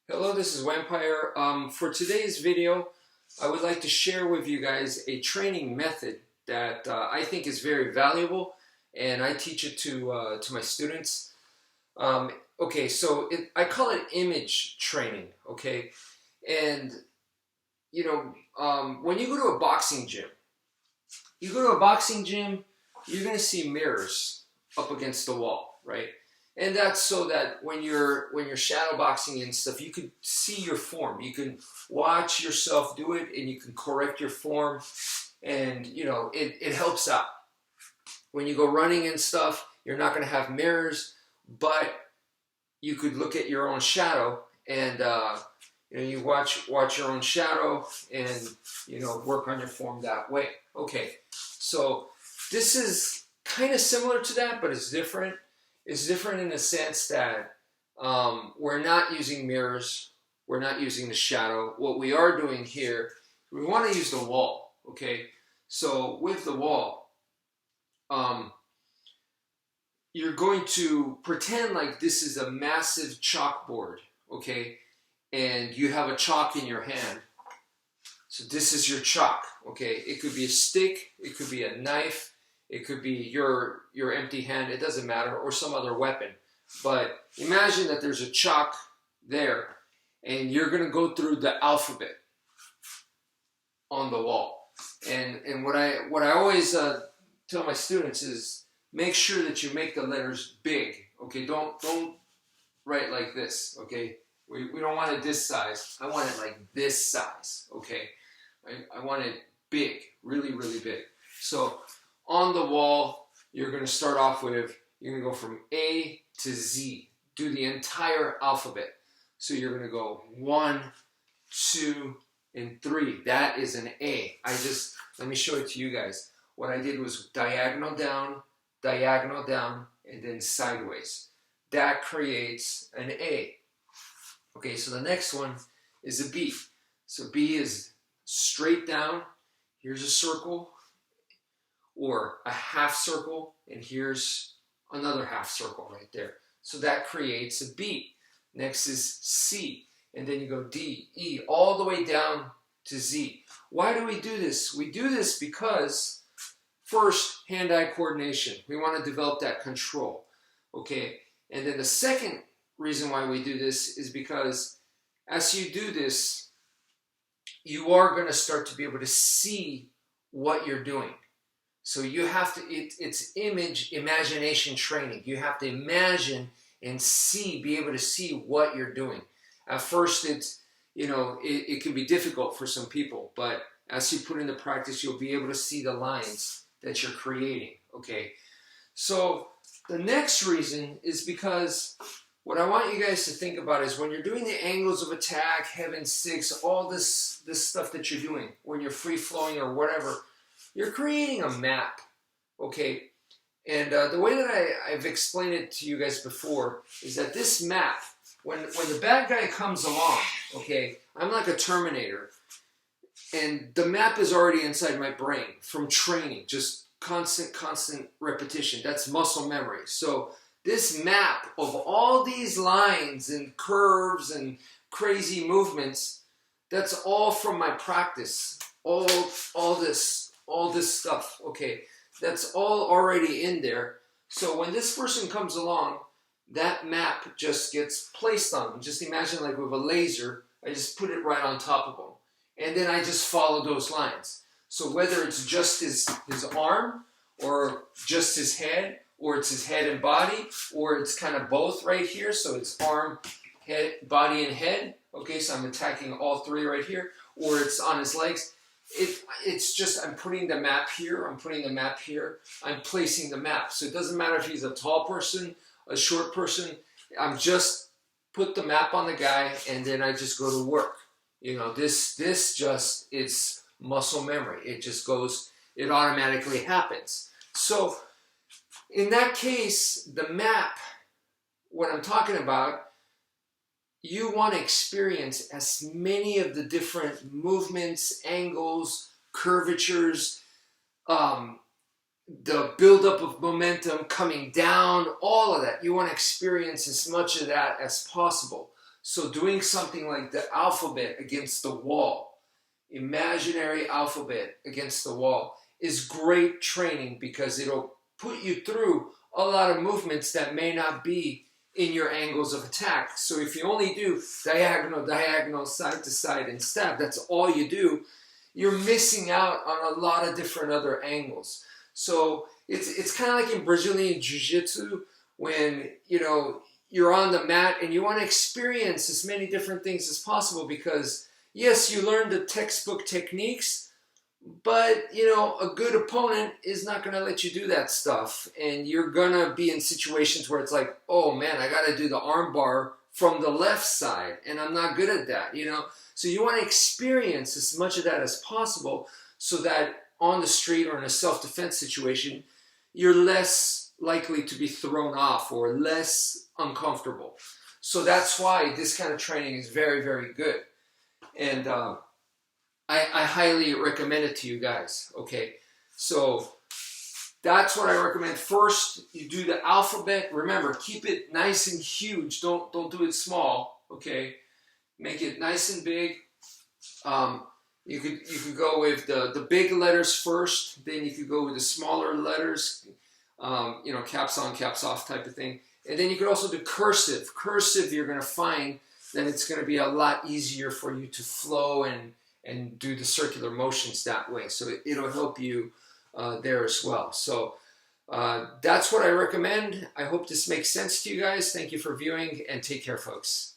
Hello, this is wmpyr. For today's video, I would like to share with you guys a training method that I think is very valuable, and I teach it to my students. Okay, so I call it image training. Okay, and when you go to a boxing gym, you're going to see mirrors up against the wall, right? And that's so that when you're shadow boxing and stuff, you can see your form. You can watch yourself do it, and you can correct your form, and it helps out. When you go running and stuff, you're not going to have mirrors, but you could look at your own shadow, and you watch your own shadow, and work on your form that way. Okay, so this is kind of similar to that, but it's different. It's different in the sense that we're not using mirrors, we're not using the shadow. What we are doing here, we want to use the wall, okay? So with the wall, you're going to pretend like this is a massive chalkboard, okay? And you have a chalk in your hand. So this is your chalk, okay? It could be a stick, it could be a knife, it could be your empty hand, it doesn't matter, or some other weapon. But imagine that there's a chalk there, and you're going to go through the alphabet on the wall. And what I always tell my students is make sure that you make the letters big. Okay, don't write like this. Okay, we don't want it this size. I want it like this size. Okay, I want it big, really, really big. So on the wall, you're going to start off with, you're going to go from A to Z. Do the entire alphabet. So you're going to go 1, 2, and 3. That is an A. Let me show it to you guys. What I did was diagonal down, and then sideways. That creates an A. Okay, so the next one is a B. So B is straight down. Here's a circle, or a half circle, and here's another half circle right there. So that creates a B. Next is C, and then you go D, E, all the way down to Z. Why do we do this? We do this because, first, hand-eye coordination. We want to develop that control, okay? And then the second reason why we do this is because as you do this, you are going to start to be able to see what you're doing. So you have to, it's imagination training. You have to imagine and be able to see what you're doing. At first, it can be difficult for some people, but as you put into practice, you'll be able to see the lines that you're creating, okay? So the next reason is because what I want you guys to think about is when you're doing the angles of attack, heaven six, all this stuff that you're doing, when you're free-flowing or whatever, you're creating a map, okay? And the way that I've explained it to you guys before is that this map, when the bad guy comes along, okay, I'm like a Terminator, and the map is already inside my brain from training, just constant repetition. That's muscle memory. So this map of all these lines and curves and crazy movements, that's all from my practice, all this stuff, okay? That's all already in there. So when this person comes along, that map just gets placed on them. Just imagine like with a laser, I just put it right on top of them. And then I just follow those lines. So whether it's just his arm, or just his head, or it's his head and body, or it's kind of both right here, so it's arm, head, body, and head. Okay, so I'm attacking all three right here, or it's on his legs. It's just, I'm putting the map here, I'm putting the map here, I'm placing the map. So it doesn't matter if he's a tall person, a short person, I'm just put the map on the guy, and then I just go to work. This just, it's muscle memory. It just goes, it automatically happens. So in that case, the map, what I'm talking about, you want to experience as many of the different movements, angles, curvatures, the buildup of momentum coming down, all of that. You want to experience as much of that as possible. So doing something like the alphabet against the wall, imaginary alphabet against the wall, is great training because it'll put you through a lot of movements that may not be in your angles of attack. So if you only do diagonal, diagonal, side to side, and stab, that's all you do, you're missing out on a lot of different other angles. So it's kind of like in Brazilian Jiu-Jitsu when, you know, you're on the mat and you want to experience as many different things as possible because, yes, you learn the textbook techniques, but, you know, a good opponent is not going to let you do that stuff. And you're going to be in situations where it's like, oh, man, I got to do the arm bar from the left side, and I'm not good at that, you know. So you want to experience as much of that as possible so that on the street or in a self-defense situation, you're less likely to be thrown off or less uncomfortable. So that's why this kind of training is very, very good. And I highly recommend it to you guys, okay? So that's what I recommend. First, you do the alphabet. Remember, keep it nice and huge. Don't do it small, okay? Make it nice and big. You could go with the big letters first. Then you could go with the smaller letters, you know, caps on, caps off type of thing. And then you could also do cursive. Cursive, you're going to find that it's going to be a lot easier for you to flow and do the circular motions that way. So it'll help you there as well. So that's what I recommend. I hope this makes sense to you guys. Thank you for viewing, and take care, folks.